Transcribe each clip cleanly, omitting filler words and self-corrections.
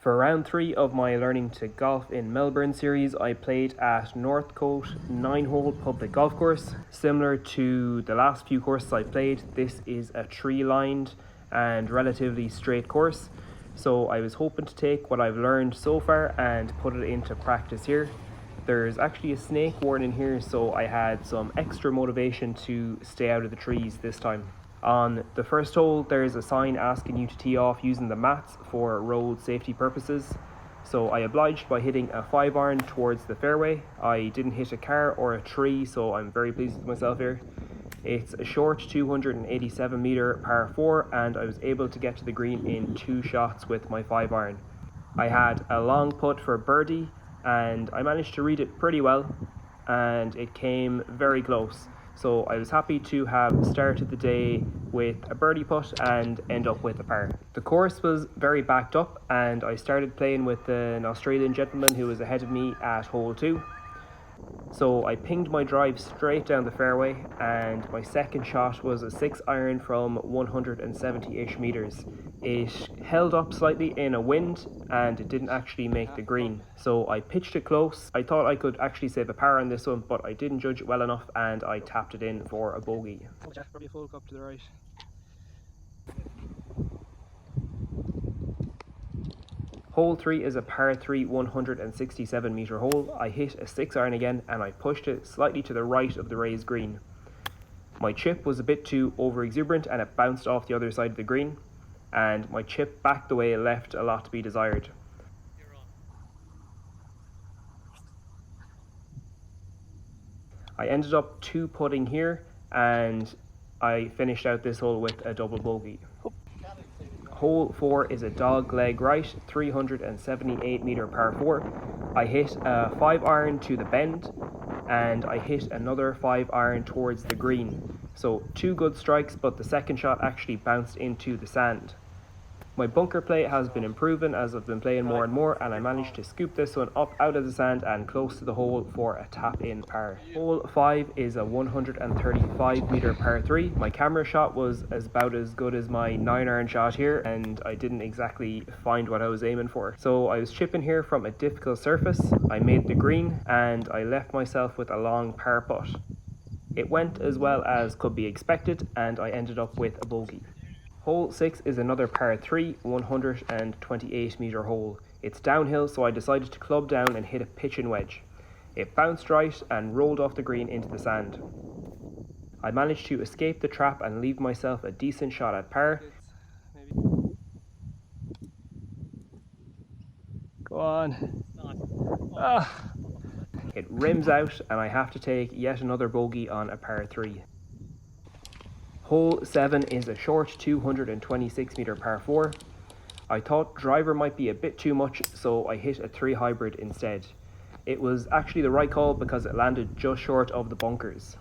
For round 3 of my Learning to Golf in Melbourne series, I played at Northcote 9-hole public golf course. Similar to the last few courses I played, this is a tree-lined and relatively straight course. So I was hoping to take what I've learned so far and put it into practice here. There's actually a snake warning here, so I had some extra motivation to stay out of the trees this time. On the first hole, there's a sign asking you to tee off using the mats for road safety purposes. So I obliged by hitting a 5-iron towards the fairway. I didn't hit a car or a tree, so I'm very pleased with myself here. It's a short 287 meter par 4, and I was able to get to the green in 2 shots with my 5-iron. I had a long putt for birdie, and I managed to read it pretty well, and it came very close. So I was happy to have started the day with a birdie putt and end up with a par. The course was very backed up, and I started playing with an Australian gentleman who was ahead of me at hole 2. So I pinged my drive straight down the fairway, and my second shot was a 6-iron from 170-ish meters. It held up slightly in a wind and it didn't actually make the green. So I pitched it close. I thought I could actually save a par on this one, but I didn't judge it well enough and I tapped it in for a bogey. Probably a full cup to the right. Hole 3 is a par 3 167 meter hole. I hit a 6-iron again and I pushed it slightly to the right of the raised green. My chip was a bit too over exuberant and it bounced off the other side of the green, and my chip back the way it left a lot to be desired. I ended up 2-putting here and I finished out this hole with a double bogey. Hole 4 is a dog leg right 378 meter par 4. I hit a 5-iron to the bend and I hit another 5-iron towards the green. So 2 good strikes, but the second shot actually bounced into the sand. My bunker play has been improving as I've been playing more and more, and I managed to scoop this one up out of the sand and close to the hole for a tap-in par. Hole 5 is a 135 meter par 3. My camera shot was about as good as my 9-iron shot here, and I didn't exactly find what I was aiming for. So I was chipping here from a difficult surface. I made the green and I left myself with a long par putt. It went as well as could be expected and I ended up with a bogey. Hole 6 is another par 3 128 meter hole. It's downhill, so I decided to club down and hit a pitching wedge. It bounced right and rolled off the green into the sand. I managed to escape the trap and leave myself a decent shot at par. Go on. It rims out and I have to take yet another bogey on a par 3. Hole 7 is a short 226 meter par 4. I thought driver might be a bit too much, so I hit a 3 hybrid instead. It was actually the right call because it landed just short of the bunkers.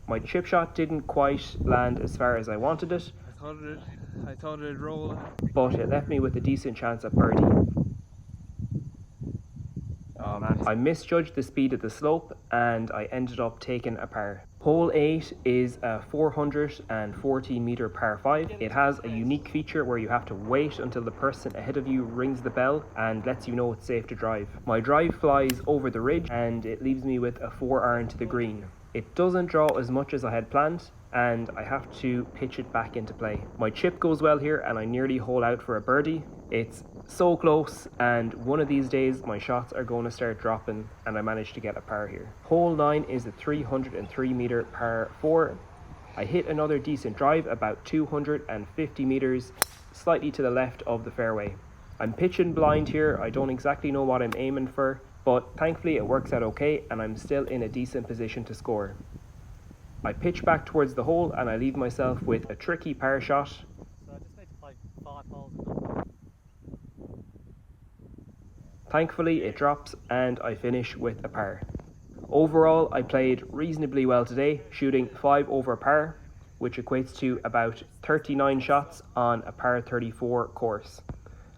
My chip shot didn't quite land as far as I wanted it. I thought it'd roll. But it left me with a decent chance at birdie. Oh man. I misjudged the speed of the slope and I ended up taking a par. Hole 8 is a 440 meter par 5. It has a unique feature where you have to wait until the person ahead of you rings the bell and lets you know it's safe to drive. My drive flies over the ridge and it leaves me with a 4-iron to the green. It doesn't draw as much as I had planned and I have to pitch it back into play. My chip goes well here and I nearly hole out for a birdie. It's so close, and one of these days my shots are going to start dropping and I managed to get a par here. Hole 9 is a 303 meter par 4. I hit another decent drive about 250 meters slightly to the left of the fairway. I'm pitching blind here. I don't exactly know what I'm aiming for, but thankfully it works out okay and I'm still in a decent position to score. I pitch back towards the hole and I leave myself with a tricky par shot. So I just need to play 5 holes. Thankfully it drops and I finish with a par. Overall I played reasonably well today, shooting 5 over par, which equates to about 39 shots on a par 34 course.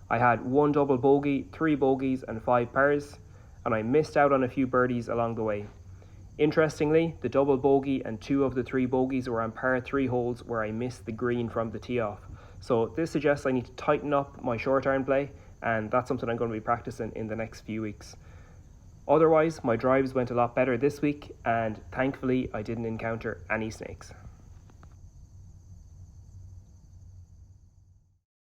I had 1 double bogey, 3 bogeys and 5 pars, and I missed out on a few birdies along the way. Interestingly, the double bogey and 2 of the 3 bogeys were on par 3 holes where I missed the green from the tee off. So this suggests I need to tighten up my short iron play and that's something I'm going to be practicing in the next few weeks. Otherwise, my drives went a lot better this week, and thankfully I didn't encounter any snakes.